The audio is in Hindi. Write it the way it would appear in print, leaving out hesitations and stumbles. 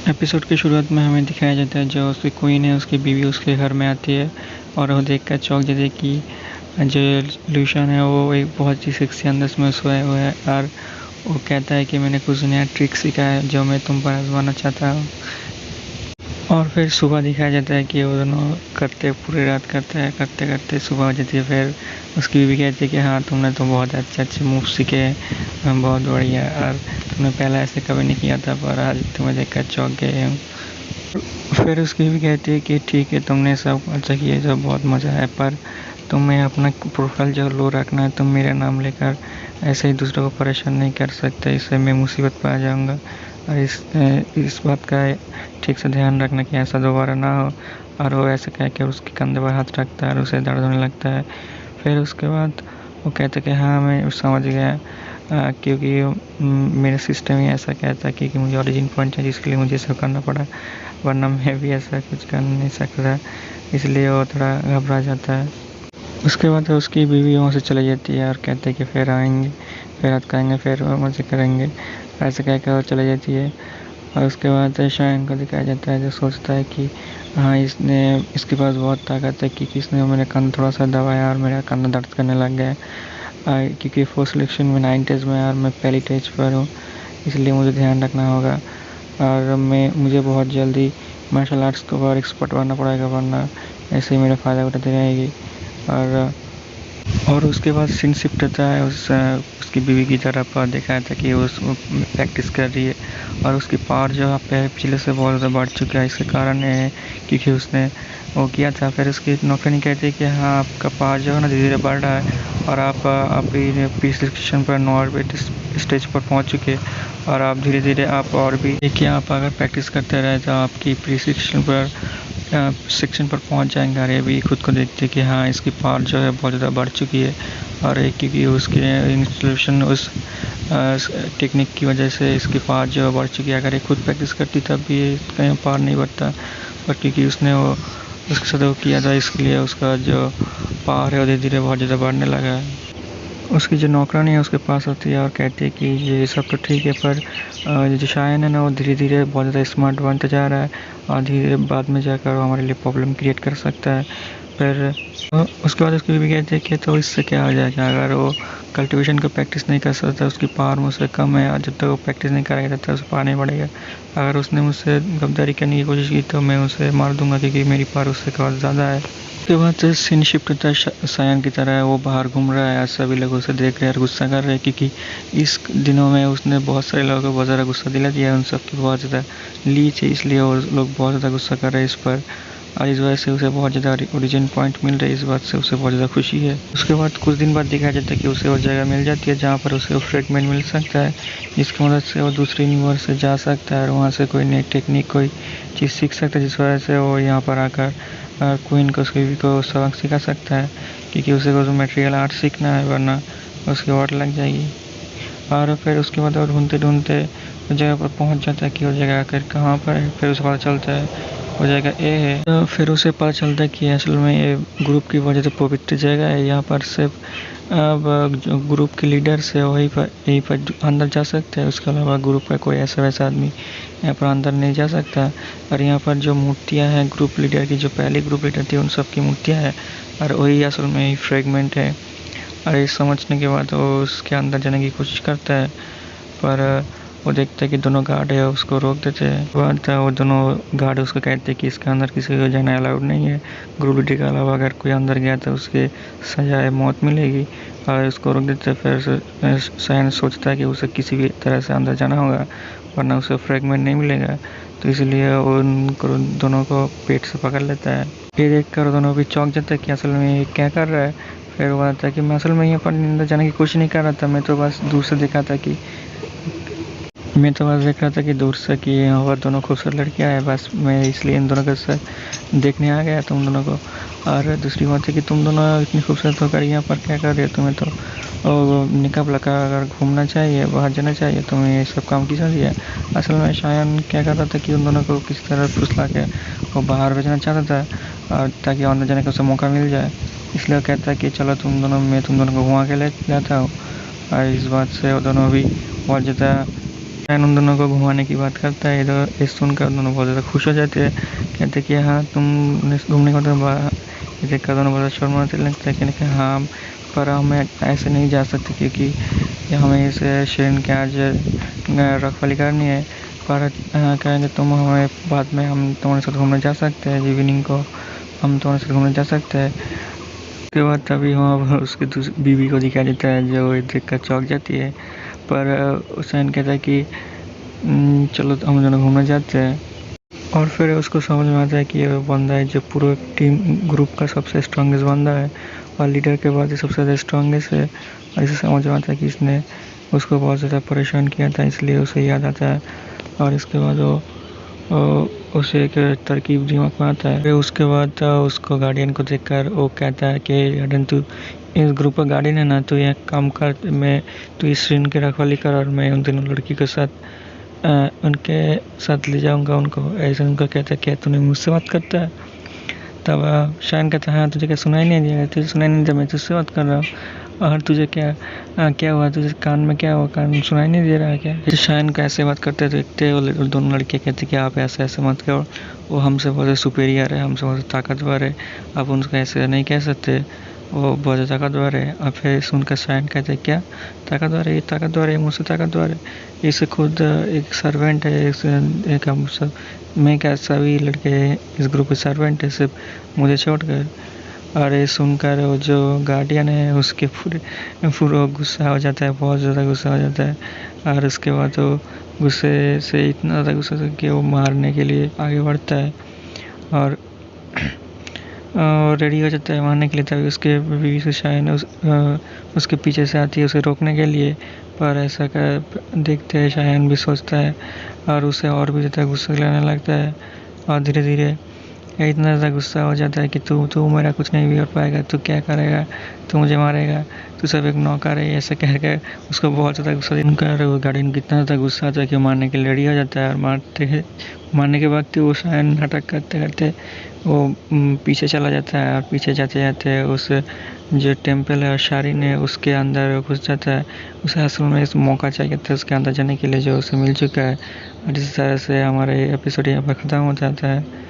एपिसोड की शुरुआत में हमें दिखाया जाता है जो उसकी क्वीन है, उसकी बीवी उसके घर में आती है और वो देखकर चौंक जाती है कि जो लूशियन है वो एक बहुत ही सेक्सी अंदाज में सोया हुआ है। और वो कहता है कि मैंने कुछ नया ट्रिक सीखा है जो मैं तुम पर आजमाना चाहता हूँ। और फिर सुबह दिखाया जाता है कि वो दोनों पूरी रात करते करते सुबह हो जाती है। फिर उसकी बीवी कहती है कि हाँ, तुमने तो बहुत अच्छे मूव सीखे हैं, बहुत बढ़िया, और तुमने पहले ऐसे कभी नहीं किया था, पर आज तुम्हें देखकर चौंक गए हूँ। फिर उसकी बीवी कहती है कि ठीक है, तुमने सब अच्छा किया, जो बहुत मज़ा है, पर तुम्हें अपना प्रोफाइल जो लो रखना है। तुम मेरा नाम लेकर ऐसे ही दूसरों को परेशान नहीं कर सकते, इससे मैं मुसीबत पर आ जाऊँगा। और इस बात का ठीक से ध्यान रखना कि ऐसा दोबारा ना हो। और वो ऐसे कह के उसके कंधे पर हाथ रखता है और उसे दर्द होने लगता है। फिर उसके बाद वो कहता है कि हाँ, मैं समझ गया, क्योंकि मेरा सिस्टम ही ऐसा कहता है कि मुझे ओरिजिन पॉइंट चाहिए, जिसके लिए मुझे सब करना पड़ा, वरना मैं भी ऐसा कुछ कर नहीं सकता। इसलिए वो थोड़ा घबरा जाता है। उसके बाद उसकी बीवी वहाँ से चली जाती है और कहते हैं कि फिर आएंगे, फिर रात खाएंगे, फिर मज़े करेंगे, ऐसे कह कर वो चली जाती है। और उसके बाद शायन को दिखाया जाता है जो सोचता है कि हाँ, इसके पास बहुत ताकत है, क्योंकि इसने मेरा कान थोड़ा सा दबाया और मेरा कान दर्द करने लग गया। क्योंकि फर्स्ट सिलेक्शन में 9 टेस्ट में और मैं पहली टेस्ट पर हूँ, इसलिए मुझे ध्यान रखना होगा। और मुझे बहुत जल्दी मार्शल आर्ट्स के ऊपर एक्सपर्ट बनना पड़ेगा, वरना ऐसे ही मेरा फ़ायदा उठाती रहेगी। और उसके बाद सीन शिफ्ट होता है उसकी बीवी की तरफ। दिखाया था कि वो प्रैक्टिस कर रही है और उसकी पावर जो पिछले से बहुत ज़्यादा बढ़ चुका है। इसके कारण है क्योंकि उसने वो किया था। फिर उसकी नौकरानी कहती है कि हाँ, आपका पावर जो है ना धीरे धीरे बढ़ रहा है और आप प्री सिलेक्शन पर 9 स्टेज पर पहुंच चुके हैं। और आप धीरे धीरे आप और भी देखिए, आप अगर प्रैक्टिस करते रहे तो आपकी प्री सिलेक्शन पर सेक्शन पर पहुंच जाएंगे। और ये भी खुद को देखते कि हाँ, इसकी पावर जो है बहुत ज़्यादा बढ़ चुकी है। और क्योंकि उसके इंस्टॉलेशन उस टेक्निक की वजह से इसकी पावर जो है बढ़ चुकी है। अगर ये खुद प्रैक्टिस करती तब भी कहीं पावर नहीं बढ़ता, पर क्योंकि उसने वो उसके साथ वो किया था, इसलिए उसका जो पावर है वो धीरे धीरे बहुत ज़्यादा बढ़ने लगा है। उसकी जो नौकरानी है उसके पास आती है और कहती है कि ये सब तो ठीक है, पर जो शायन है ना, वो धीरे धीरे बहुत ज़्यादा स्मार्ट बनता जा रहा है और धीरे बाद में जाकर वो हमारे लिए प्रॉब्लम क्रिएट कर सकता है। फिर उसके बाद उसकी बीवी कहती है कि तो इससे क्या हो जाएगा, अगर वो कल्टीवेशन का प्रैक्टिस नहीं कर सकता, उसकी पावर मुझसे कम है, और जब तक वो प्रैक्टिस नहीं करेगा तब तक उसे पावर नहीं बढ़ेगा। अगर उसने मुझसे गद्दारी करने की कोशिश की तो मैं उसे मार दूंगा, क्योंकि मेरी पावर उससे बहुत ज़्यादा है। उसके बाद सीन शिफ्ट होता है शायन की तरह। वो बाहर घूम रहा है और सभी लोग उसे देख रहे हैं और गुस्सा कर रहे हैं, क्योंकि इस दिनों में उसने बहुत सारे लोगों को बहुत ज़्यादा गुस्सा दिला दिया है, उन सब की बहुत ज़्यादा लीच है, इसलिए वो लोग बहुत ज़्यादा गुस्सा कर रहे हैं इस पर। और इस वजह से उसे बहुत ज़्यादा ओरिजिन पॉइंट मिल रही है, इस बात से उसे बहुत ज़्यादा खुशी है। उसके बाद कुछ दिन बाद दिखाया जाता है कि उसे वो जगह मिल जाती है जहाँ पर उसे वो फ्रेगमेंट मिल सकता है, जिसकी मदद से वो दूसरे यूनिवर्स से जा सकता है और वहाँ से कोई नई टेक्निक, कोई चीज़ सीख सकता है, जिस वजह से वो यहाँ पर आकर क्वीन को, उसकी बीवी को सबक सिखा सकता है, क्योंकि उसे कुछ मटेरियल आर्ट सीखना है, वरना उसकी वाट लग जाएगी। और फिर उसके बाद वो ढूंढते ढूंढते उस जगह पर पहुंच जाता है कि वो जगह आकर कहाँ पर है। फिर उसे पता चलता है वो जगह ए है। तो फिर उसे पता चलता है कि असल में ये ग्रुप की वजह से पवित्र जगह है, यहाँ पर सिर्फ अब जो ग्रुप के लीडर्स है वहीं पर यहीं पर अंदर जा सकते हैं। उसके अलावा ग्रुप का कोई ऐसा वैसा आदमी यहाँ पर अंदर नहीं जा सकता। और यहाँ पर जो मूर्तियाँ हैं ग्रुप लीडर की, जो पहली ग्रुप लीडर थी, उन सब की मूर्तियाँ हैं और वही असल में ही फ्रेगमेंट है। और ये समझने के बाद वो उसके अंदर जाने की कोशिश करता है, पर वो देखता है कि दोनों गार्ड है उसको रोक देते हैं। बाद वो दोनों गार्ड उसको कहते हैं कि इसके अंदर किसी को जाना अलाउड नहीं है, ग्रुप लीडर के अलावा अगर कोई अंदर गया तो उसके सजाए मौत मिलेगी, और उसको रोक देते हैं। फिर शायन सोचता है कि उसे किसी भी तरह से अंदर जाना होगा, वरना उसे फ्रेगमेंट नहीं मिलेगा, तो इसलिए वो उनको दोनों को पेट से पकड़ लेता है। ये देख कर दोनों भी चौंक जाता है कि असल में ये क्या कर रहा है। फिर वो आता है कि मैं असल में यहाँ पर अंदर जाने की कोशिश नहीं कर रहा था, मैं तो बस दूर से देखा था कि दूर से कि यहाँ पर दोनों खूबसूरत लड़कियाँ हैं, बस मैं इसलिए इन दोनों के साथ देखने आ गया तुम दोनों को। और दूसरी बात है कि तुम दोनों इतनी खूबसूरत होकर यहाँ पर क्या कर रहे हो, तुम्हें तो निकाब लगा अगर घूमना चाहिए, बाहर जाना चाहिए, तुम्हें ये सब काम किस है। असल में शायन क्या करता था कि उन दोनों को किसी तरह फुसला के वो बाहर भेजना चाहता था, और ताकि अंदर जाने का उसे मौका मिल जाए। इसलिए कहता है कि चलो मैं तुम दोनों को घुमा के ले जाता हूँ। और इस बात से वो दोनों भी बहुत ज़्यादा शायन उन दोनों को घुमाने की बात करता है। इधर ये सुनकर उन दोनों बहुत ज़्यादा खुश हो जाते हैं, कहते कि हाँ तुमने घूमने का तो ये देखकर दोनों बहुत शर्माते लगता है, कहने कि हाँ पर हमें ऐसे नहीं जा सकते क्योंकि हमें इसे शेरन के आज रखवाली करनी है। पर कहेंगे तुम हमें बाद में हम तुम्हारे साथ घूमने जा सकते हैं, इवनिंग को हम तुम्हारे साथ घूमने जा सकते हैं। उसके बाद तभी वहाँ उसके बीवी को दिखाई देता है जो देख कर चौंक जाती है। पर शायन कहता है कि चलो हम दोनों घूमने जाते हैं। और फिर उसको समझ में आता है कि ये बंदा है जो पूरे टीम ग्रुप का सबसे स्ट्रॉन्गेस्ट बंदा है और लीडर के बाद ये सबसे ज़्यादा स्ट्रॉन्गेस्ट है। और इसे समझ में आता है कि इसने उसको बहुत ज़्यादा परेशान किया था, इसलिए उसे याद आता है। और इसके बाद वो उसे एक तरकीब दिमाग में आता है। फिर उसके बाद उसको गार्डियन को देखकर वो कहता है कि गार्डियन तू इस ग्रुप का गार्डियन है ना, तो ये काम कर, मैं तू इस श्रीन की रखवाली कर और मैं उन दोनों लड़की के साथ उनके साथ ले जाऊंगा उनको। ऐसे उनको कहता है क्या तूने मुझसे बात करता है? तब शायन कहता है हाँ तुझे क्या सुनाई नहीं दिया? तुझे सुनाई नहीं दिया, मैं तुझसे बात कर रहा हूँ। और तुझे क्या हुआ? तुझे कान में क्या हुआ? कान सुनाई नहीं दे रहा है क्या? फिर शायन को ऐसे बात करते देखते वो दोनों लड़के कहते कि आप ऐसे मत करो, वो हमसे बहुत सुपीरियर है, हमसे बहुत ताकतवर है, आप उनको ऐसे नहीं कह सकते, वो बहुत ताकतवर है। और फिर सुनकर शायन कहते क्या ताकतवर है? ये ताकतवर है, मुझसे ताकतवर है, इसे खुद एक सर्वेंट है, एक हम सब, मैं क्या सभी लड़के इस ग्रुप के सर्वेंट है सिर्फ मुझे छोड़ कर। और ये सुनकर वो जो गार्डियन है उसके पूरा गुस्सा हो जाता है, बहुत ज़्यादा गुस्सा हो जाता है। और उसके बाद वो गुस्से से इतना ज़्यादा गुस्सा कि वो मारने के लिए आगे बढ़ता है और रेडी हो जाता है मारने के लिए। तभी उसके बीवी से शायन उसके पीछे से आती है उसे रोकने के लिए। पर ऐसा कर देखते हैं शायन भी सोचता है और उसे और भी ज़्यादा गुस्सा लाने लगता है। और धीरे धीरे इतना ज़्यादा गुस्सा हो जाता है कि तू मेरा कुछ नहीं बिगाड़ पाएगा, तू क्या करेगा, तू मुझे मारेगा, तू सब एक नौकर है, ऐसे कह कर उसको बहुत ज़्यादा गुस्सा देकर वो गार्डियन कितना ज़्यादा गुस्सा आता है कि मारने के लिए रेडी हो जाता है। और मारने के बाद वो शायन नाटक करते करते वो पीछे चला जाता है। और पीछे जाते जाते उस जो टेम्पल है शारिन है उसके अंदर घुस जाता है। उसे असल में इस मौका चाहिए था उसके अंदर जाने के लिए जो उसे मिल चुका है। और इस तरह से हमारा एपिसोड यहाँ पर ख़त्म हो जाता है।